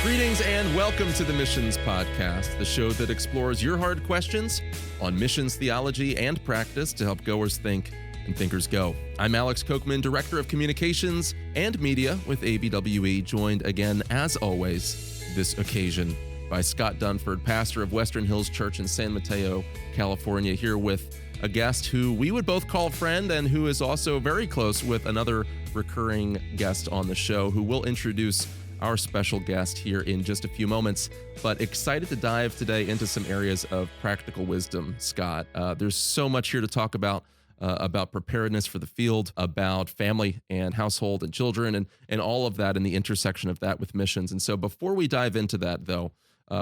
Greetings and welcome to the Missions Podcast, the show that explores your hard questions on missions theology and practice to help goers think and thinkers go. I'm Alex Kochman, Director of Communications and Media with ABWE, joined again, as always, this occasion by Scott Dunford, pastor of Western Hills Church in San Mateo, California, here with a guest who we would both call friend and who is also very close with another recurring guest on the show who will introduce our special guest here in just a few moments, but excited to dive today into some areas of practical wisdom, Scott. There's so much here to talk about preparedness for the field, about family and household and children, and all of that and the intersection of that with missions. And so before we dive into that, though,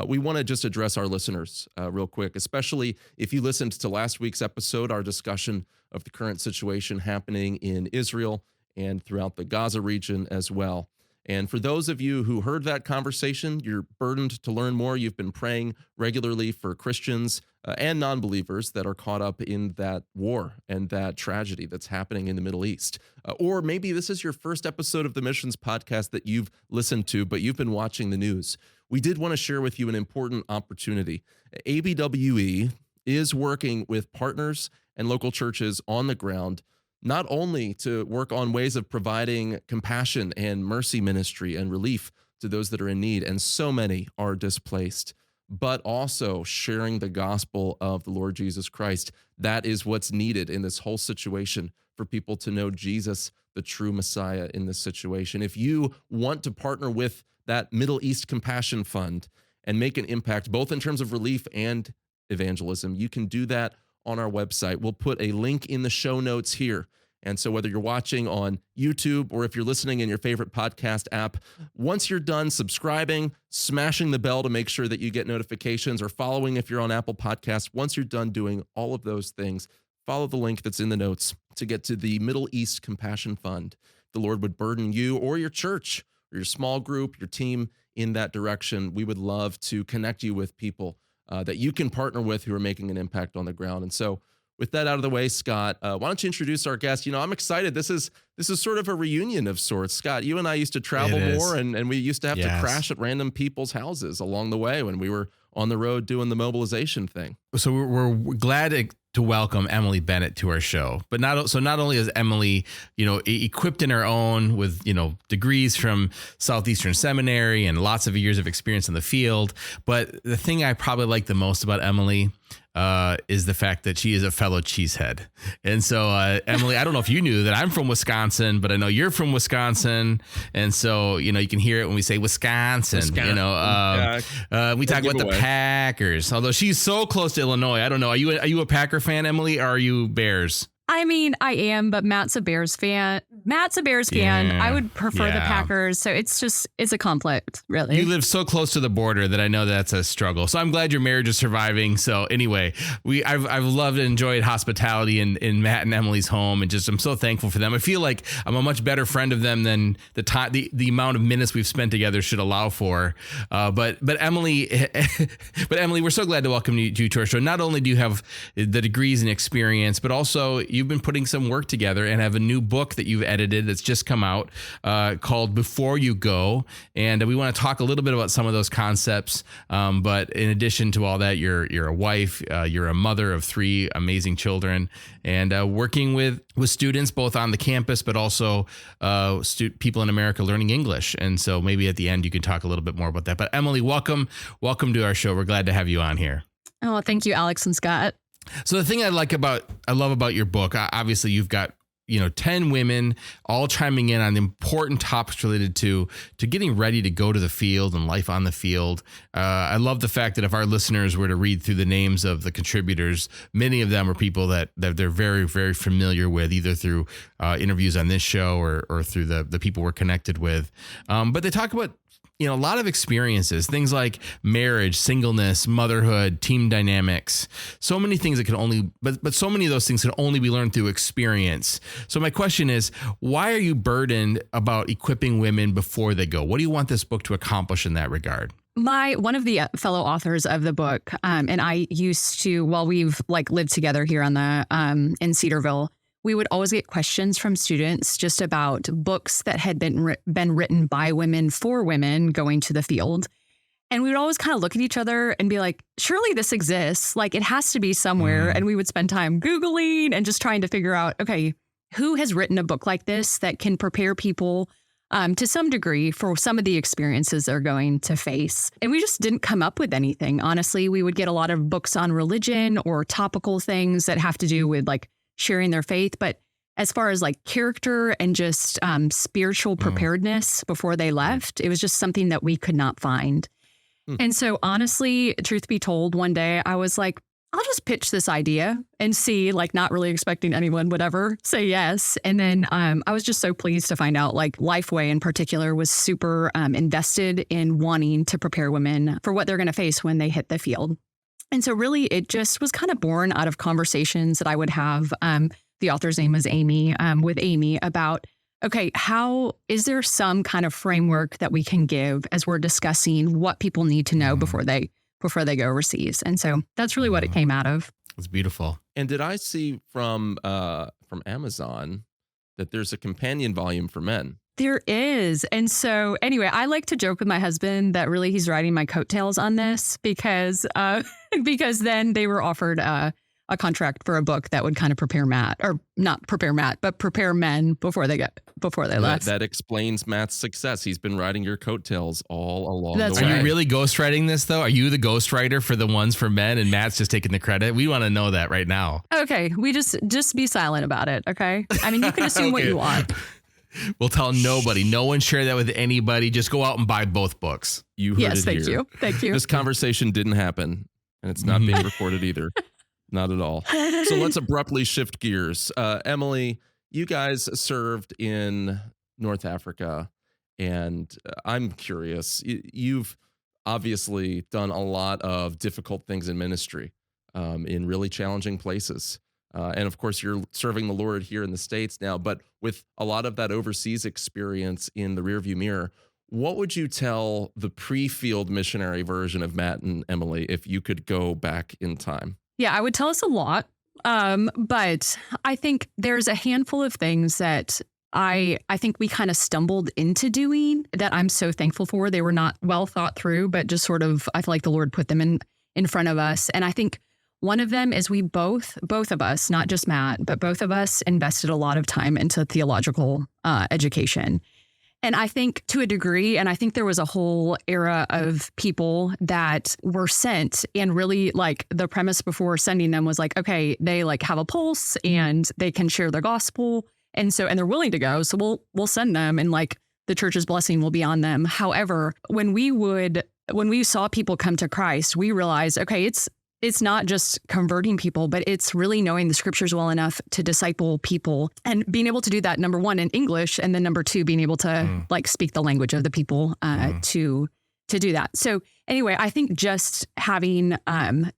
we want to just address our listeners real quick, especially if you listened to last week's episode, our discussion of the current situation happening in Israel and throughout the Gaza region as well. And for those of you who heard that conversation, you're burdened to learn more. You've been praying regularly for Christians and non-believers that are caught up in that war and that tragedy that's happening in the Middle East. Or maybe this is your first episode of the Missions Podcast that you've listened to, but you've been watching the news. We did want to share with you an important opportunity. ABWE is working with partners and local churches on the ground, not only to work on ways of providing compassion and mercy ministry and relief to those that are in need, and so many are displaced, but also sharing the gospel of the Lord Jesus Christ. That is what's needed in this whole situation for people to know Jesus, the true Messiah in this situation. If you want to partner with that Middle East Compassion Fund and make an impact, both in terms of relief and evangelism, you can do that on our website. We'll put a link in the show notes here. And so whether you're watching on YouTube or if you're listening in your favorite podcast app, once you're done subscribing, smashing the bell to make sure that you get notifications, or following if you're on Apple Podcasts, once you're done doing all of those things, follow the link that's in the notes to get to the Middle East Compassion Fund. The Lord would burden you or your church or your small group, your team in that direction. We would love to connect you with people that you can partner with who are making an impact on the ground. And so with that out of the way, Scott, why don't you introduce our guest? You know, I'm excited. This is sort of a reunion of sorts. Scott, you and I used to travel more, and we used to have to crash at random people's houses along the way when we were on the road doing the mobilization thing. So we're glad to welcome Emily Bennett to our show. But not only is Emily, equipped in her own with, degrees from Southeastern Seminary and lots of years of experience in the field, but the thing I probably like the most about Emily is the fact that she is a fellow cheesehead. And so, Emily, I don't know if you knew that I'm from Wisconsin, but I know you're from Wisconsin. And so, you can hear it when we say Wisconsin. We talk about the Packers, although she's so close to Illinois. I don't know. Are you a Packer fan, Emily, or are you Bears? I mean, I am, but Matt's a Bears fan. Yeah, I would prefer the Packers. So it's a conflict, really. You live so close to the border that I know that's a struggle. So I'm glad your marriage is surviving. So anyway, I've loved and enjoyed hospitality in Matt and Emily's home, and I'm so thankful for them. I feel like I'm a much better friend of them than the amount of minutes we've spent together should allow for. But Emily, we're so glad to welcome you to our show. Not only do you have the degrees and experience, but also you've been putting some work together and have a new book that you've edited that's just come out called Before You Go. And we want to talk a little bit about some of those concepts. But in addition to all that, you're a wife, you're a mother of 3 amazing children, and working with students both on the campus, but also people in America learning English. And so maybe at the end you can talk a little bit more about that. But Emily, welcome to our show. We're glad to have you on here. Oh, thank you, Alex and Scott. So the thing I love about your book, obviously you've got 10 women all chiming in on the important topics related to getting ready to go to the field and life on the field. I love the fact that if our listeners were to read through the names of the contributors, many of them are people that they're very, very familiar with, either through interviews on this show or through the people we're connected with. But they talk about a lot of experiences, things like marriage, singleness, motherhood, team dynamics, so many things that but so many of those things can only be learned through experience. So my question is, why are you burdened about equipping women before they go? What do you want this book to accomplish in that regard? One of the fellow authors of the book, and I used to, while we've lived together here in Cedarville, we would always get questions from students just about books that had been written by women for women going to the field. And we would always kind of look at each other and be like, surely this exists. Like, it has to be somewhere. And we would spend time Googling and just trying to figure out, okay, who has written a book like this that can prepare people to some degree for some of the experiences they're going to face. And we just didn't come up with anything. Honestly, we would get a lot of books on religion or topical things that have to do with like sharing their faith. But as far as like character and just spiritual preparedness before they left, it was just something that we could not find. And so honestly, truth be told, one day I was like, I'll just pitch this idea and see, like, not really expecting anyone would ever say yes. And then I was just so pleased to find out, like, Lifeway in particular was super invested in wanting to prepare women for what they're going to face when they hit the field. And so really, it just was kind of born out of conversations that I would have. The author's name is Amy, with Amy about, okay, how is there some kind of framework that we can give as we're discussing what people need to know before they go overseas? And so that's really what it came out of. It's beautiful. And did I see from Amazon that there's a companion volume for men? There is. And so anyway, I like to joke with my husband that really he's riding my coattails on this because then they were offered a contract for a book that would kind of prepare Matt, or not prepare Matt, but prepare men before they left. That explains Matt's success. He's been riding your coattails all along the way. Are you really ghostwriting this, though? Are you the ghostwriter for the ones for men and Matt's just taking the credit? We want to know that right now. Okay. We just be silent about it. Okay. I mean, you can assume what you want. We'll tell nobody. No one share that with anybody. Just go out and buy both books. You heard it thank here. you. Thank you. This conversation didn't happen, and it's not being recorded either. Not at all. So let's abruptly shift gears. Emily, you guys served in North Africa, and I'm curious. You've obviously done a lot of difficult things in ministry, in really challenging places. And of course, you're serving the Lord here in the States now, but with a lot of that overseas experience in the rearview mirror, what would you tell the pre-field missionary version of Matt and Emily if you could go back in time? Yeah, I would tell us a lot. But I think there's a handful of things that I think we kind of stumbled into doing that I'm so thankful for. They were not well thought through, but just sort of, I feel like the Lord put them in front of us. And I think one of them is we both of us, not just Matt, but both of us invested a lot of time into theological education. And I think to a degree, and I think there was a whole era of people that were sent, and really like the premise before sending them was like, okay, they like have a pulse and they can share their gospel. And they're willing to go. So we'll send them, and like the church's blessing will be on them. However, when we saw people come to Christ, we realized, okay, it's not just converting people, but it's really knowing the scriptures well enough to disciple people and being able to do that, number one, in English. And then number two, being able to like speak the language of the people to do that. So anyway, I think just having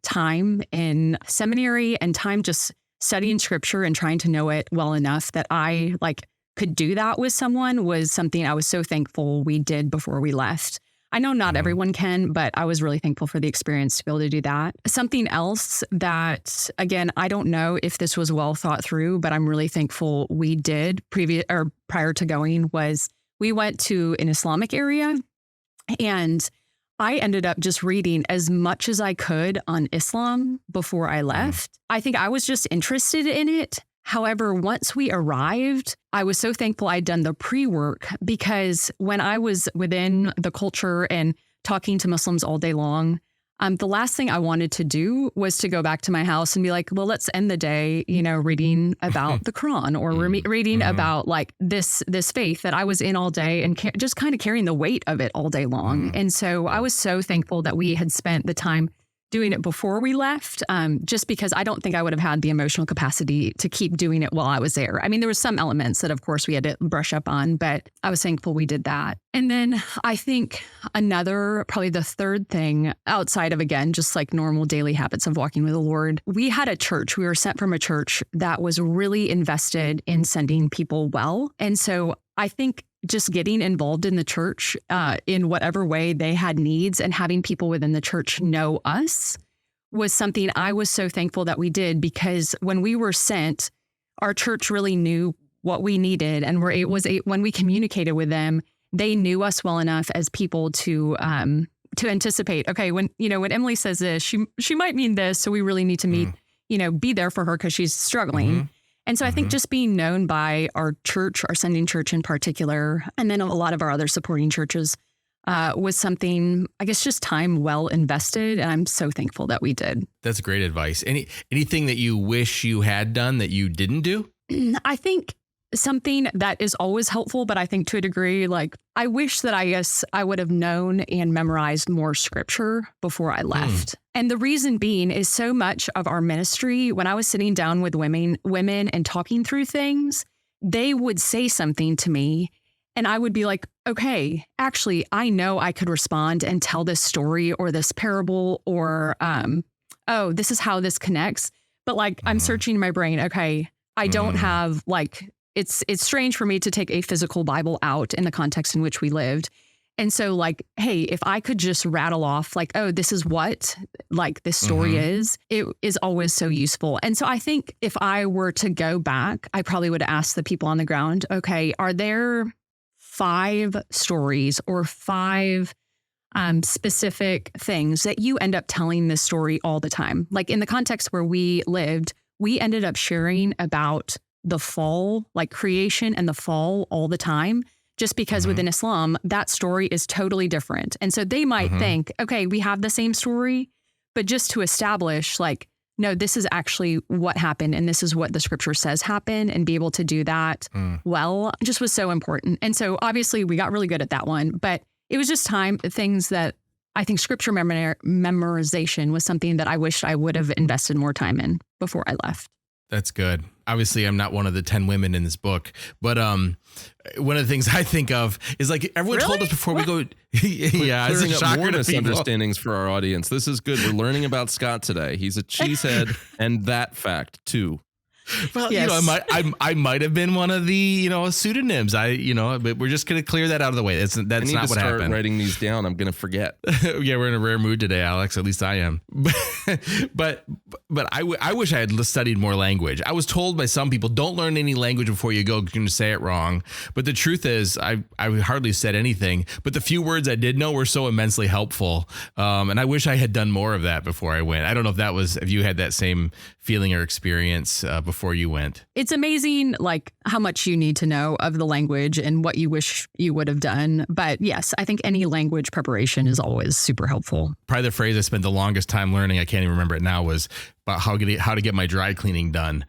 time in seminary and time just studying scripture and trying to know it well enough that I like could do that with someone was something I was so thankful we did before we left. I know not everyone can, but I was really thankful for the experience to be able to do that. Something else that, again, I don't know if this was well thought through, but I'm really thankful we did prior to going was we went to an Islamic area, and I ended up just reading as much as I could on Islam before I left. I think I was just interested in it. However, once we arrived, I was so thankful I'd done the pre-work, because when I was within the culture and talking to Muslims all day long, the last thing I wanted to do was to go back to my house and be like, well, let's end the day, reading about the Quran or reading about like this faith that I was in all day and just kind of carrying the weight of it all day long. And so I was so thankful that we had spent the time doing it before we left, just because I don't think I would have had the emotional capacity to keep doing it while I was there. I mean, there was some elements that, of course, we had to brush up on, but I was thankful we did that. And then I think probably the third thing outside of, again, just like normal daily habits of walking with the Lord, we had a church. We were sent from a church that was really invested in sending people well. And so I think just getting involved in the church in whatever way they had needs and having people within the church know us was something I was so thankful that we did, because when we were sent, our church really knew what we needed, and when we communicated with them, they knew us well enough as people to anticipate, okay, when Emily says this, she might mean this. So we really need to meet, be there for her because she's struggling. And so I think just being known by our church, our sending church in particular, and then a lot of our other supporting churches was something, I guess, just time well invested. And I'm so thankful that we did. That's great advice. Anything that you wish you had done that you didn't do? I think something that is always helpful, but I think to a degree, like I wish that I would have known and memorized more scripture before I left. And the reason being is so much of our ministry, when I was sitting down with women and talking through things, they would say something to me and I would be like, okay, actually, I know I could respond and tell this story or this parable or, oh, this is how this connects. But like, I'm searching my brain. Okay, I don't have like, it's strange for me to take a physical Bible out in the context in which we lived. And so like, hey, if I could just rattle off like, oh, this is what like this story is, it is always so useful. And so I think if I were to go back, I probably would ask the people on the ground, okay, are there 5 stories or 5 specific things that you end up telling this story all the time? Like in the context where we lived, we ended up sharing about the fall, like creation and the fall all the time, just because within Islam, that story is totally different. And so they might think, okay, we have the same story, but just to establish like, no, this is actually what happened. And this is what the scripture says happened, and be able to do that well, just was so important. And so obviously we got really good at that one, but it was just things that I think scripture memorization was something that I wish I would have invested more time in before I left. That's good. Obviously, I'm not one of the 10 women in this book, but one of the things I think of is like everyone told us before we go. Yeah, it's a Clearing up shocker more to people. misunderstandings for our audience. This is good. We're learning about Scott today. He's a cheesehead, and that fact too. Well, Yes. I might have been one of the, pseudonyms. But we're just going to clear that out of the way. That's I not need what to start happened. writing these down. I'm going to forget. Yeah, we're in a rare mood today, Alex. At least I am. But I wish I had studied more language. I was told by some people, don't learn any language before you go. You're going to say it wrong. But the truth is, I hardly said anything. But the few words I did know were so immensely helpful. And I wish I had done more of that before I went. I don't know if you had that same feeling or experience before you went. It's amazing, like how much you need to know of the language and what you wish you would have done. But yes, I think any language preparation is always super helpful. Probably the phrase I spent the longest time learning, I can't even remember it now, was about how to get my dry cleaning done.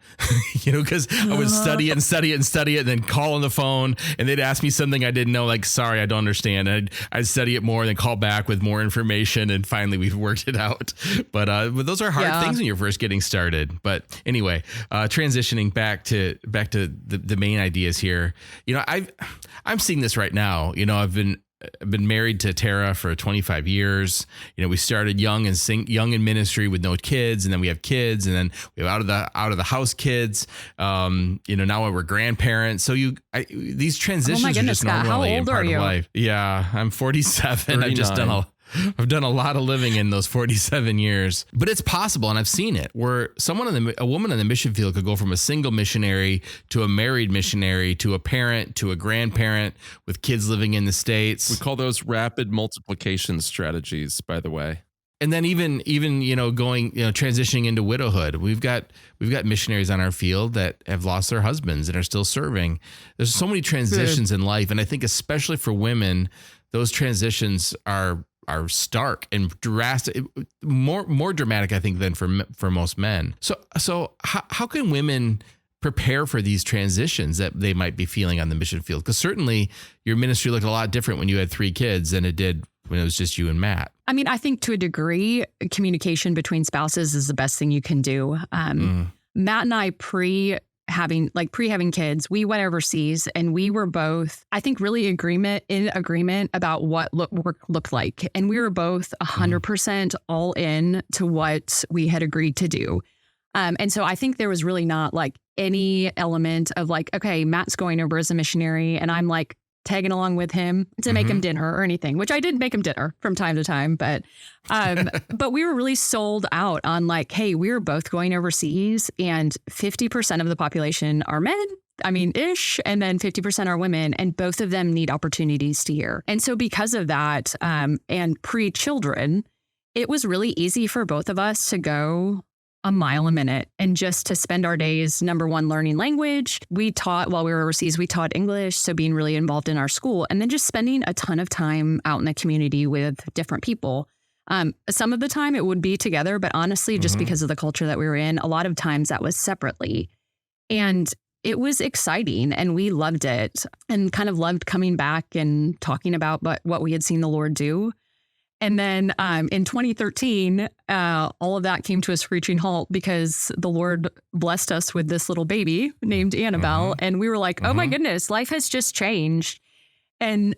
Because I would study it and then call on the phone and they'd ask me something I didn't know, like, sorry, I don't understand. I'd study it more and then call back with more information, and finally we've worked it out. But those are hard things when you're first getting started. But anyway, transitioning back to the main ideas here. I'm seeing this right now. I've been married to Tara for 25 years. We started young in ministry with no kids, and then we have kids, and then we have out of the house kids. Now we're grandparents. So these transitions are just Scott, normally in part of you? Life. Yeah, I'm 47. 39. I've done a lot of living in those 47 years, but it's possible. And I've seen it where a woman in the mission field could go from a single missionary to a married missionary to a parent to a grandparent with kids living in the States. We call those rapid multiplication strategies, by the way. And then even going transitioning into widowhood. We've got missionaries on our field that have lost their husbands and are still serving. There's so many transitions in life, and I think especially for women, those transitions are stark and drastic, more dramatic, I think, than for most men. So how can women prepare for these transitions that they might be feeling on the mission field? Because certainly your ministry looked a lot different when you had 3 kids than it did when it was just you and Matt. I mean, I think to a degree, communication between spouses is the best thing you can do. Matt and I pre-having kids, we went overseas and we were both, I think, really in agreement about what work looked like. And we were both 100% all in to what we had agreed to do. And so I think there was really not like any element of like, okay, Matt's going over as a missionary and I'm like tagging along with him to make him dinner or anything, which I did make him dinner from time to time. But we were really sold out on like, hey, we're both going overseas and 50% of the population are men. I mean, ish. And then 50% are women, and both of them need opportunities to hear. And so because of that, and pre-children, it was really easy for both of us to go a mile a minute and just to spend our days, number one, learning language. We taught while we were overseas, we taught English. So being really involved in our school, and then just spending a ton of time out in the community with different people. Some of the time it would be together, but honestly, just because of the culture that we were in, a lot of times that was separately. And it was exciting and we loved it and kind of loved coming back and talking about what we had seen the Lord do. And then in 2013, all of that came to a screeching halt because the Lord blessed us with this little baby named Annabelle. And we were like, oh my goodness, life has just changed. And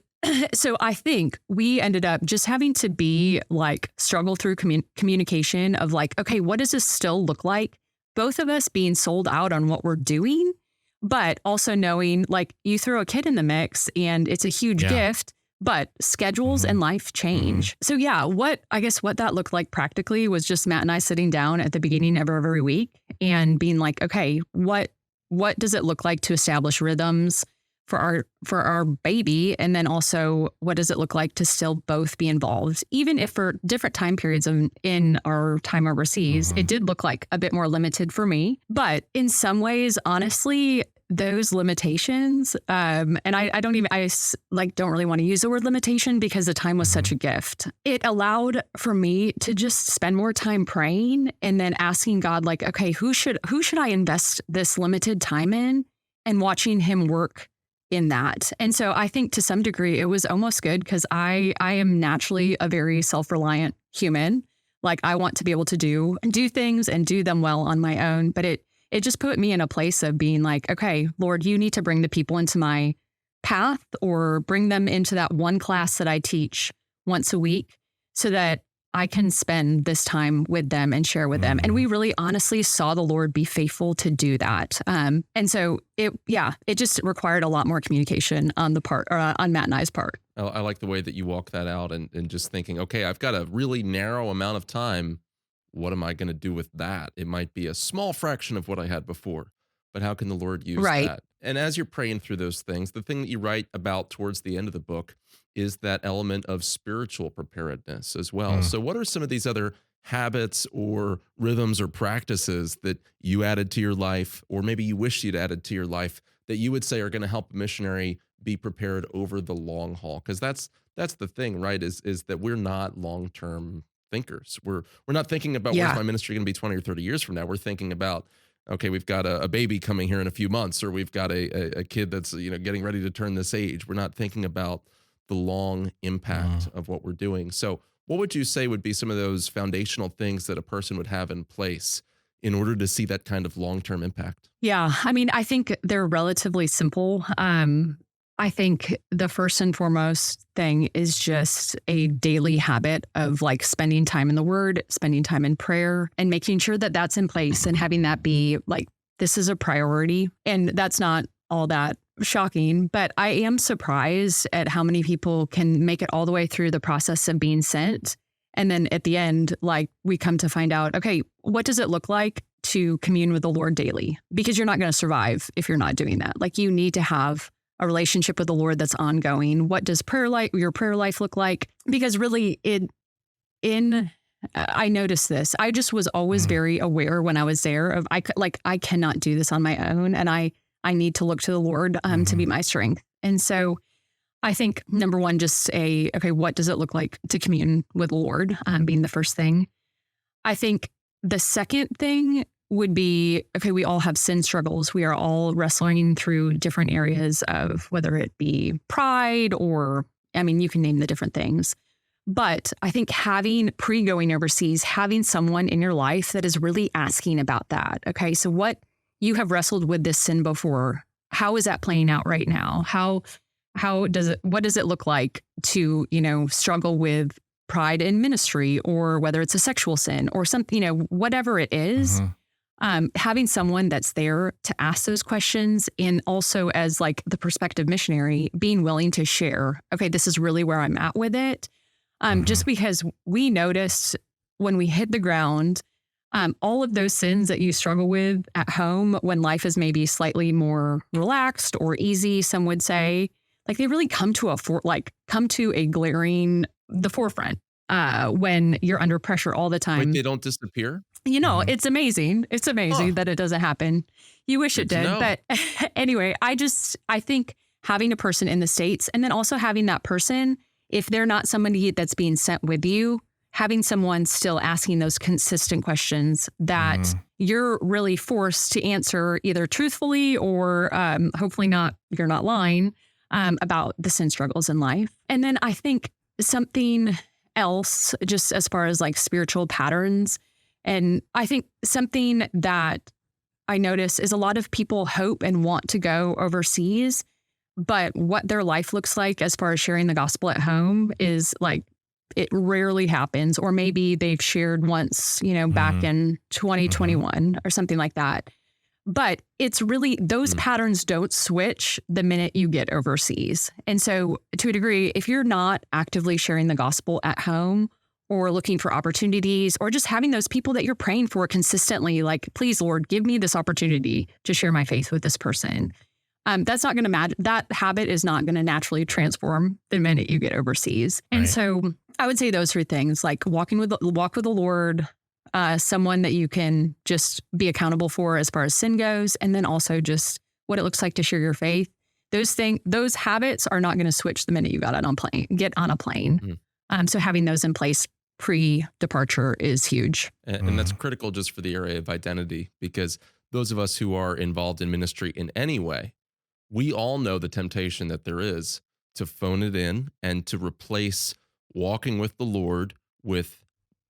so I think we ended up just having to be like struggle through communication of like, okay, what does this still look like? Both of us being sold out on what we're doing, but also knowing like you throw a kid in the mix and it's a huge gift, but schedules and life change. So yeah, what that looked like practically was just Matt and I sitting down at the beginning of every week and being like, okay, what does it look like to establish rhythms for our baby? And then also, what does it look like to still both be involved? Even if for different time periods in our time overseas, it did look like a bit more limited for me. But in some ways, honestly, those limitations, and I don't really want to use the word limitation because the time was such a gift. It allowed for me to just spend more time praying and then asking God, like, okay, who should I invest this limited time in, and watching him work in that. And so I think to some degree it was almost good because I am naturally a very self-reliant human. Like I want to be able to do things and do them well on my own. But it just put me in a place of being like, okay, Lord, you need to bring the people into my path or bring them into that one class that I teach once a week so that I can spend this time with them and share with them. And we really honestly saw the Lord be faithful to do that. And so it just required a lot more communication on Matt and I's part. I like the way that you walk that out and just thinking, okay, I've got a really narrow amount of time. What am I going to do with that? It might be a small fraction of what I had before, but how can the Lord use that? And as you're praying through those things, the thing that you write about towards the end of the book is that element of spiritual preparedness as well. So what are some of these other habits or rhythms or practices that you added to your life, or maybe you wish you'd added to your life, that you would say are going to help a missionary be prepared over the long haul? Because that's the thing, right? Is that we're not long-term thinkers. We're not thinking about where's my ministry going to be 20 or 30 years from now. We're thinking about, okay, we've got a baby coming here in a few months, or we've got a kid that's getting ready to turn this age. We're not thinking about the long impact of what we're doing. So what would you say would be some of those foundational things that a person would have in place in order to see that kind of long-term impact? Yeah, I mean, I think they're relatively simple. I think the first and foremost thing is just a daily habit of like spending time in the Word, spending time in prayer, and making sure that that's in place and having that be like, this is a priority. And that's not all that shocking, but I am surprised at how many people can make it all the way through the process of being sent. And then at the end, like we come to find out, okay, what does it look like to commune with the Lord daily? Because you're not going to survive if you're not doing that. Like you need to have a relationship with the Lord that's ongoing. What does your prayer life look like? Because really I noticed this. I just was always very aware when I was there of I cannot do this on my own, and I need to look to the Lord to be my strength. And so I think number one, just what does it look like to commune with the Lord being the first thing. I think the second thing would be, okay, we all have sin struggles. We are all wrestling through different areas of whether it be pride or, I mean, you can name the different things. But I think going overseas, having someone in your life that is really asking about that. Okay, so what you have wrestled with this sin before, how is that playing out right now? What does it look like to, struggle with pride in ministry, or whether it's a sexual sin or something, whatever it is. having someone that's there to ask those questions, and also as like the prospective missionary, being willing to share, okay, this is really where I'm at with it. Just because we noticed when we hit the ground, all of those sins that you struggle with at home when life is maybe slightly more relaxed or easy, some would say, like they really come to the forefront when you're under pressure all the time. Wait, they don't disappear? It's amazing. It's amazing that it doesn't happen. You wish it did. But anyway, I think having a person in the States, and then also having that person, if they're not somebody that's being sent with you, having someone still asking those consistent questions that you're really forced to answer either truthfully or hopefully you're not lying about the sin struggles in life. And then I think something else, just as far as like spiritual patterns, and I think something that I notice is a lot of people hope and want to go overseas, but what their life looks like as far as sharing the gospel at home is like, it rarely happens. Or maybe they've shared once, back in 2021 or something like that. But it's really, those patterns don't switch the minute you get overseas. And so to a degree, if you're not actively sharing the gospel at home or looking for opportunities or just having those people that you're praying for consistently, like, please, Lord, give me this opportunity to share my faith with this person. That's not going to that habit is not going to naturally transform the minute you get overseas. And so I would say those three things, like walk with the Lord, someone that you can just be accountable for as far as sin goes, and then also just what it looks like to share your faith. Those habits are not going to switch the minute you get on a plane. So having those in place pre-departure is huge. And that's critical just for the area of identity, because those of us who are involved in ministry in any way, we all know the temptation that there is to phone it in and to replace walking with the Lord with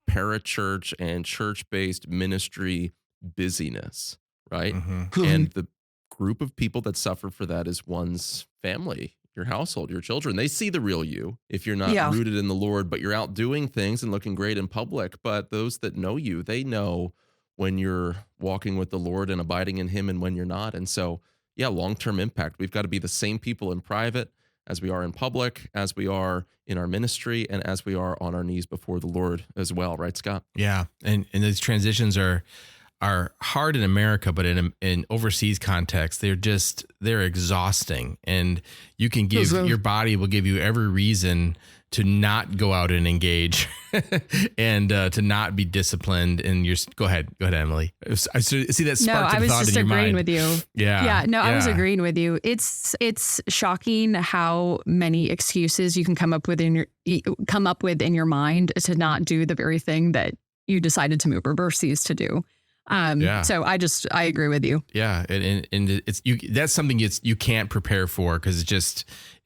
parachurch and church-based ministry busyness, right? And the group of people that suffer for that is one's family, your household, your children. They see the real you if you're not rooted in the Lord, but you're out doing things and looking great in public. But those that know you, they know when you're walking with the Lord and abiding in him and when you're not. And so, long-term impact. We've got to be the same people in private as we are in public, as we are in our ministry, and as we are on our knees before the Lord as well. Right, Scott? Yeah. And these transitions are hard in America, but in overseas context, they're exhausting. And you can your body will give you every reason to not go out and engage and to not be disciplined. And go ahead, Emily. I see that spark of thought in your mind. No, I was just agreeing with you. I was agreeing with you. It's shocking how many excuses you can come up with in your mind to not do the very thing that you decided to move overseas to do. So I agree with you. Yeah. And that's something you can't prepare for, because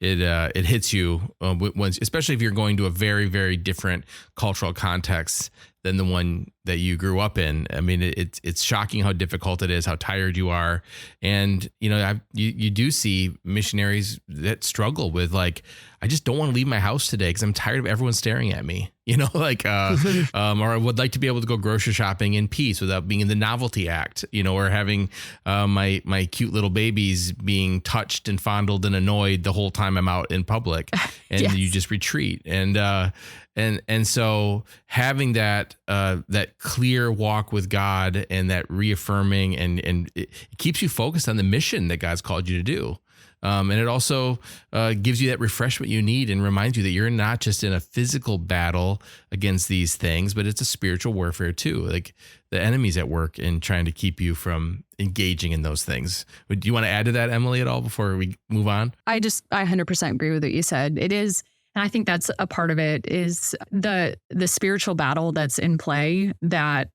it hits you once, especially if you're going to a very, very different cultural context than the one that you grew up in. I mean, it's shocking how difficult it is, how tired you are. And, you do see missionaries that struggle with, like, I just don't want to leave my house today because I'm tired of everyone staring at me, or I would like to be able to go grocery shopping in peace without being in the novelty act, or having my cute little babies being touched and fondled and annoyed the whole time I'm out in public, and you just retreat. And so having that clear walk with God and that reaffirming and it keeps you focused on the mission that God's called you to do. And it also gives you that refreshment you need and reminds you that you're not just in a physical battle against these things, but it's a spiritual warfare too. Like the enemy's at work in trying to keep you from engaging in those things. Do you want to add to that, Emily, at all before we move on? I 100% agree with what you said. It is. And I think that's a part of it is the spiritual battle that's in play that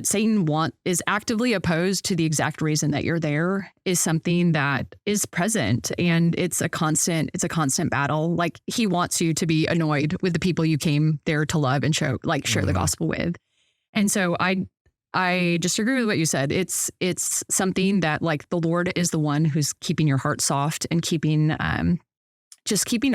Satan is actively opposed to the exact reason that you're there is something that is present, and it's a constant battle. Like he wants you to be annoyed with the people you came there to love and share the gospel with. And so I just agree with what you said. It's something that like the Lord is the one who's keeping your heart soft and keeping a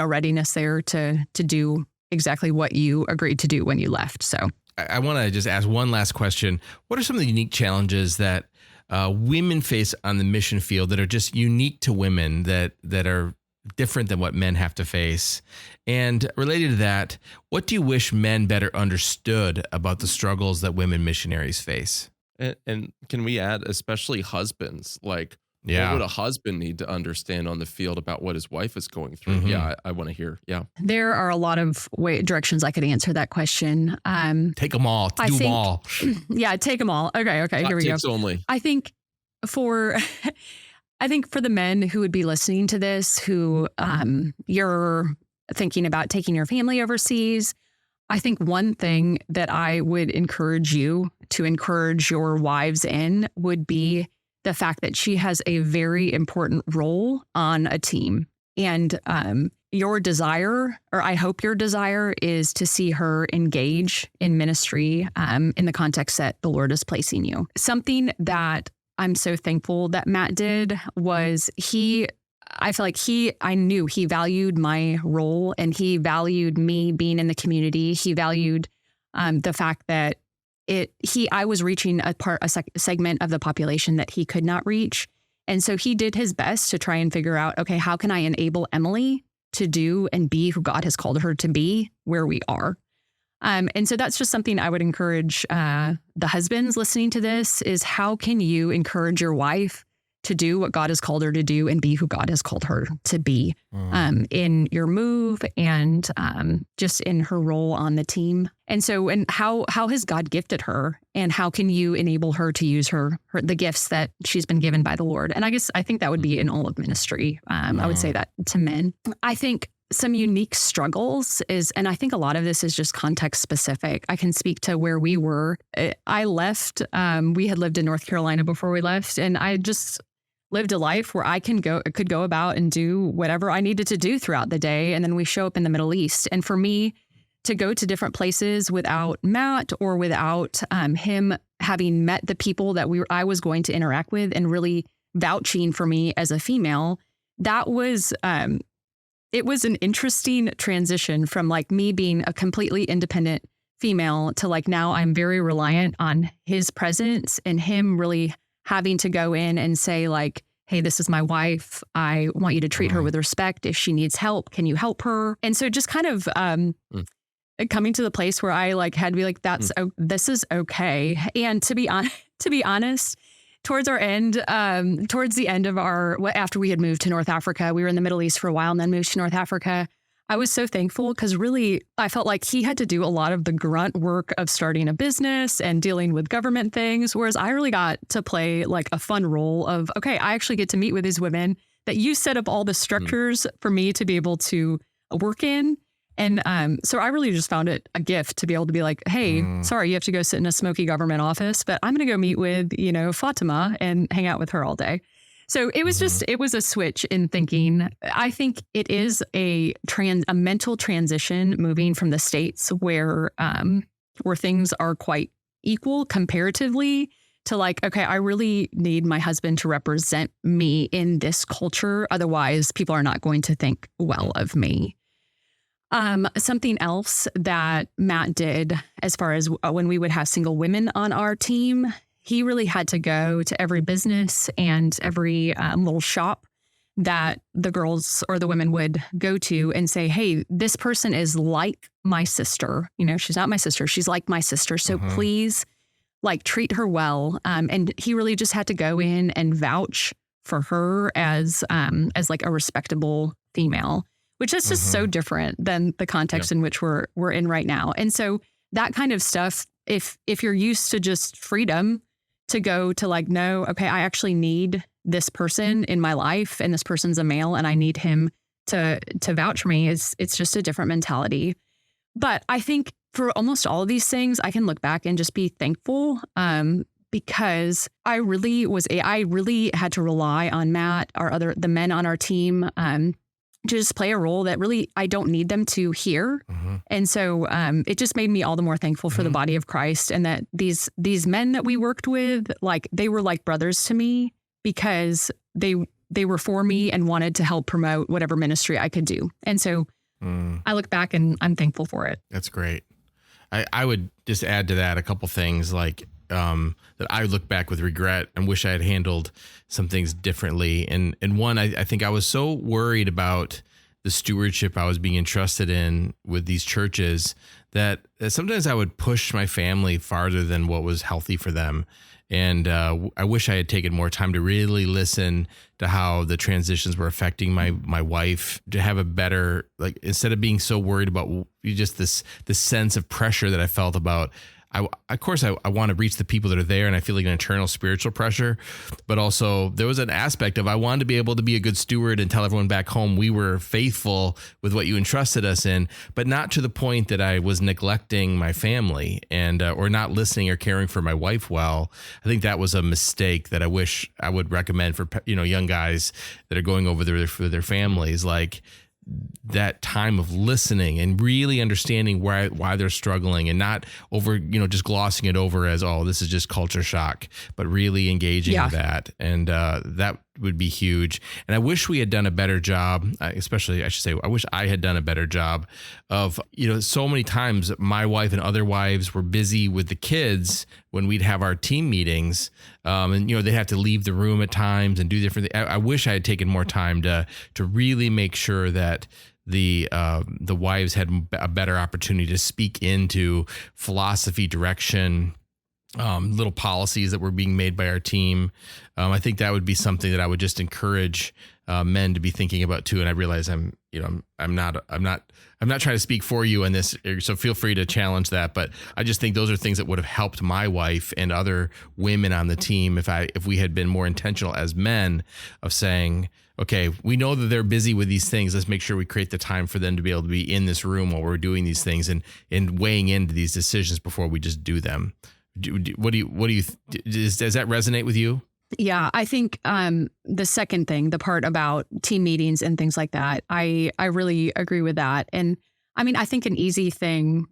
readiness there to do exactly what you agreed to do when you left. So I want to just ask one last question. What are some of the unique challenges that women face on the mission field that are just unique to women that are different than what men have to face? And related to that, what do you wish men better understood about the struggles that women missionaries face? And can we add, especially husbands, like, Yeah. what would a husband need to understand on the field about what his wife is going through? Mhm. Yeah, I want to hear. Yeah. There are a lot of directions I could answer that question. Take them all. I Do them think- all. Yeah, take them all. Okay, Hot here we go. takes only. I think for the men who would be listening to this, who you're thinking about taking your family overseas, I think one thing that I would encourage you to encourage your wives in would be the fact that she has a very important role on a team. And your desire, or I hope your desire, is to see her engage in ministry in the context that the Lord is placing you. Something that I'm so thankful that Matt did was I knew he valued my role, and he valued me being in the community. He valued the fact that I was reaching a segment of the population that he could not reach. And so he did his best to try and figure out, okay, how can I enable Emily to do and be who God has called her to be where we are? And so that's just something I would encourage the husbands listening to this is, how can you encourage your wife to do what God has called her to do and be who God has called her to be in your move and just in her role on the team. And so, and how has God gifted her, and how can you enable her to use the gifts that she's been given by the Lord? And I think that would be in all of ministry. I would say that to men. I think some unique struggles and I think a lot of this is just context specific. I can speak to where we were. I left, we had lived in North Carolina before we left, and I just lived a life where I could go about and do whatever I needed to do throughout the day. And then we show up in the Middle East. And for me to go to different places without Matt or without him having met the people that I was going to interact with and really vouching for me as a female, that was, it was an interesting transition from like me being a completely independent female to like, now I'm very reliant on his presence and him really having to go in and say like, hey, this is my wife. I want you to treat her with respect. If she needs help, can you help her? And so just kind of coming to the place where I like had to be like, this is okay. And to be honest, towards the end of after we had moved to North Africa, we were in the Middle East for a while and then moved to North Africa. I was so thankful because really I felt like he had to do a lot of the grunt work of starting a business and dealing with government things, whereas I really got to play like a fun role of, okay, I actually get to meet with these women that you set up all the structures for me to be able to work in. And so I really just found it a gift to be able to be like, hey, sorry, you have to go sit in a smoky government office, but I'm going to go meet with, Fatima and hang out with her all day. So it was it was a switch in thinking. I think it is a mental transition moving from the States where things are quite equal comparatively to like, okay, I really need my husband to represent me in this culture. Otherwise, people are not going to think well of me. Something else that Matt did as far as when we would have single women on our team, he really had to go to every business and every little shop that the girls or the women would go to and say, hey, this person is like my sister. She's not my sister. She's like my sister. So please like treat her well. And he really just had to go in and vouch for her as like a respectable female, which is just so different than the context in which we're in right now. And so that kind of stuff, if you're used to just freedom to go to like, no, okay, I actually need this person in my life and this person's a male and I need him to vouch for me, it's just a different mentality. But I think for almost all of these things, I can look back and just be thankful because I really had to rely on Matt, the men on our team, to just play a role that really I don't need them to hear. And so it just made me all the more thankful for the body of Christ and that these men that we worked with, like they were like brothers to me because they were for me and wanted to help promote whatever ministry I could do. And so I look back and I'm thankful for it. That's great. I would just add to that a couple things like that I look back with regret and wish I had handled some things differently. And one, I think I was so worried about the stewardship I was being entrusted in with these churches that sometimes I would push my family farther than what was healthy for them. And I wish I had taken more time to really listen to how the transitions were affecting my wife, to have a better, like, instead of being so worried about just this sense of pressure that I felt about, of course, I want to reach the people that are there, and I feel like an internal spiritual pressure, but also there was an aspect of I wanted to be able to be a good steward and tell everyone back home we were faithful with what you entrusted us in, but not to the point that I was neglecting my family and or not listening or caring for my wife well. I think that was a mistake that I wish I would recommend for young guys that are going over there for their families, like that time of listening and really understanding why they're struggling, and not over, just glossing it over as, oh, this is just culture shock, but really engaging with that. And that would be huge. And I wish we had done a better job, especially, I should say, I wish I had done a better job of, so many times my wife and other wives were busy with the kids when we'd have our team meetings. And, they'd have to leave the room at times and do different things. I wish I had taken more time to really make sure that the wives had a better opportunity to speak into philosophy, direction, little policies that were being made by our team. I think that would be something that I would just encourage men to be thinking about too. And I realize I'm not trying to speak for you in this, so feel free to challenge that. But I just think those are things that would have helped my wife and other women on the team if we had been more intentional as men of saying, okay, we know that they're busy with these things. Let's make sure we create the time for them to be able to be in this room while we're doing these things and weighing into these decisions before we just do them. Does that resonate with you? Yeah, I think the second thing, the part about team meetings and things like that, I really agree with that. And I mean, I think an easy thing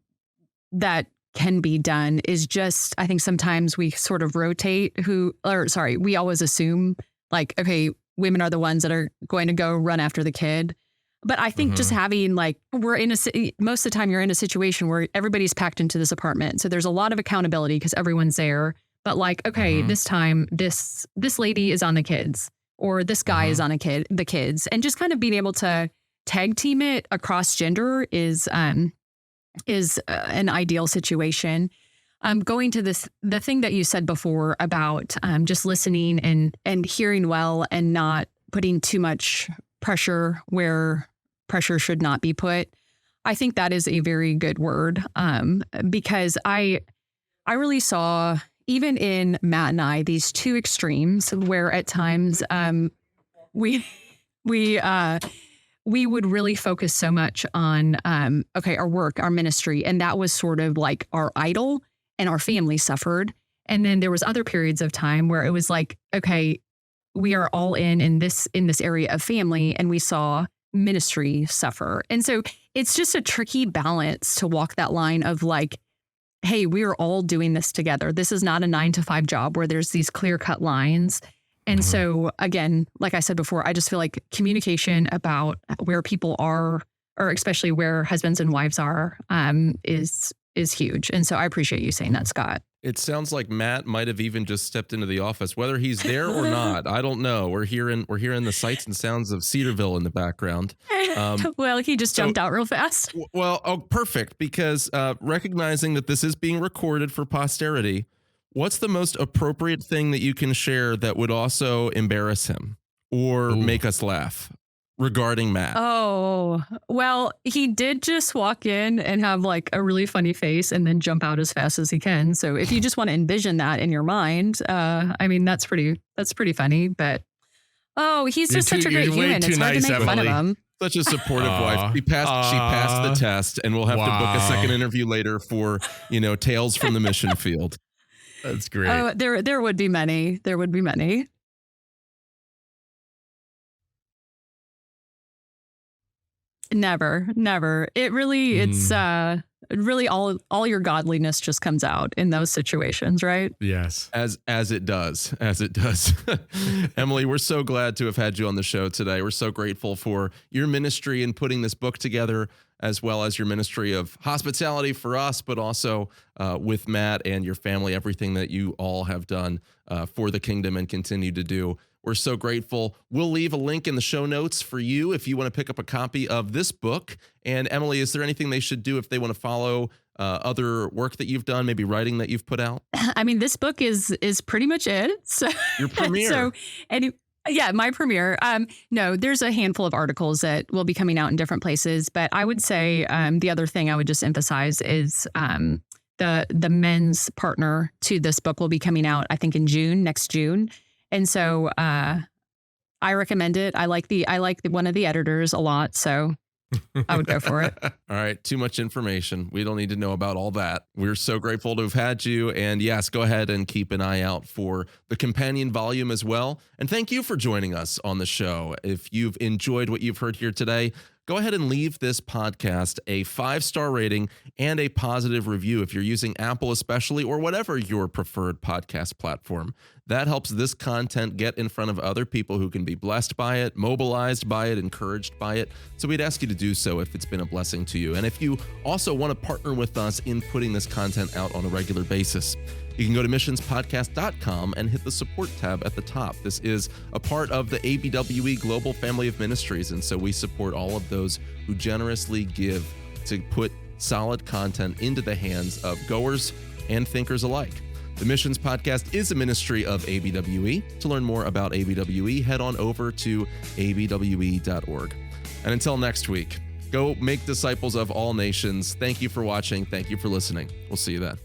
that can be done is just, I think sometimes we sort of rotate we always assume like, okay, women are the ones that are going to go run after the kid. But I think just having most of the time you're in a situation where everybody's packed into this apartment. So there's a lot of accountability because everyone's there. But like, okay, this time this lady is on the kids, or this guy is on the kids, and just kind of being able to tag team it across gender is an ideal situation. Going to the thing that you said before about just listening and hearing well and not putting too much pressure where pressure should not be put. I think that is a very good word because I really saw, even in Matt and I, these two extremes where at times we would really focus so much on our work, our ministry, and that was sort of like our idol, and our family suffered. And then there was other periods of time where it was like, okay, we are all in this area of family, and we saw ministry suffer. And so it's just a tricky balance to walk that line of like, hey, we are all doing this together. This is not a 9-to-5 job where there's these clear-cut lines. And so again, like I said before, I just feel like communication about where people are, or especially where husbands and wives are, is huge. And so I appreciate you saying that, Scott. It sounds like Matt might have even just stepped into the office, whether he's there or not. I don't know. We're hearing the sights and sounds of Cedarville in the background. Well, he just jumped out real fast. Well, perfect. Because recognizing that this is being recorded for posterity, what's the most appropriate thing that you can share that would also embarrass him or make us laugh regarding Matt? Oh, well, he did just walk in and have like a really funny face and then jump out as fast as he can. So if you just want to envision that in your mind, I mean, that's pretty funny. But he's just such a great human. It's hard to make fun of him. Such a supportive wife. She passed the test, and we'll have to book a second interview later for, tales from the mission field. That's great. Oh, there would be many. There would be many. Never. It really, it's really all your godliness just comes out in those situations, right? Yes. As it does. Emily, we're so glad to have had you on the show today. We're so grateful for your ministry and putting this book together. as well as your ministry of hospitality for us, but also with Matt and your family, everything that you all have done for the kingdom and continue to do. We're so grateful. We'll leave a link in the show notes for you if you want to pick up a copy of this book. And Emily, is there anything they should do if they want to follow other work that you've done, maybe writing that you've put out? I mean, this book is pretty much it. So Your premiere. Yeah, my premiere. No, there's a handful of articles that will be coming out in different places, but I would say the other thing I would just emphasize is the men's partner to this book will be coming out, I think, in next June. And so I recommend it. I like one of the editors a lot, so I would go for it. All right. Too much information. We don't need to know about all that. We're so grateful to have had you. And yes, go ahead and keep an eye out for the companion volume as well. And thank you for joining us on the show. If you've enjoyed what you've heard here today, go ahead and leave this podcast a 5-star rating and a positive review if you're using Apple especially, or whatever your preferred podcast platform. That helps this content get in front of other people who can be blessed by it, mobilized by it, encouraged by it. So we'd ask you to do so if it's been a blessing to you. And if you also want to partner with us in putting this content out on a regular basis, you can go to missionspodcast.com and hit the support tab at the top. This is a part of the ABWE Global Family of Ministries, and so we support all of those who generously give to put solid content into the hands of goers and thinkers alike. The Missions Podcast is a ministry of ABWE. To learn more about ABWE, head on over to abwe.org. And until next week, go make disciples of all nations. Thank you for watching. Thank you for listening. We'll see you then.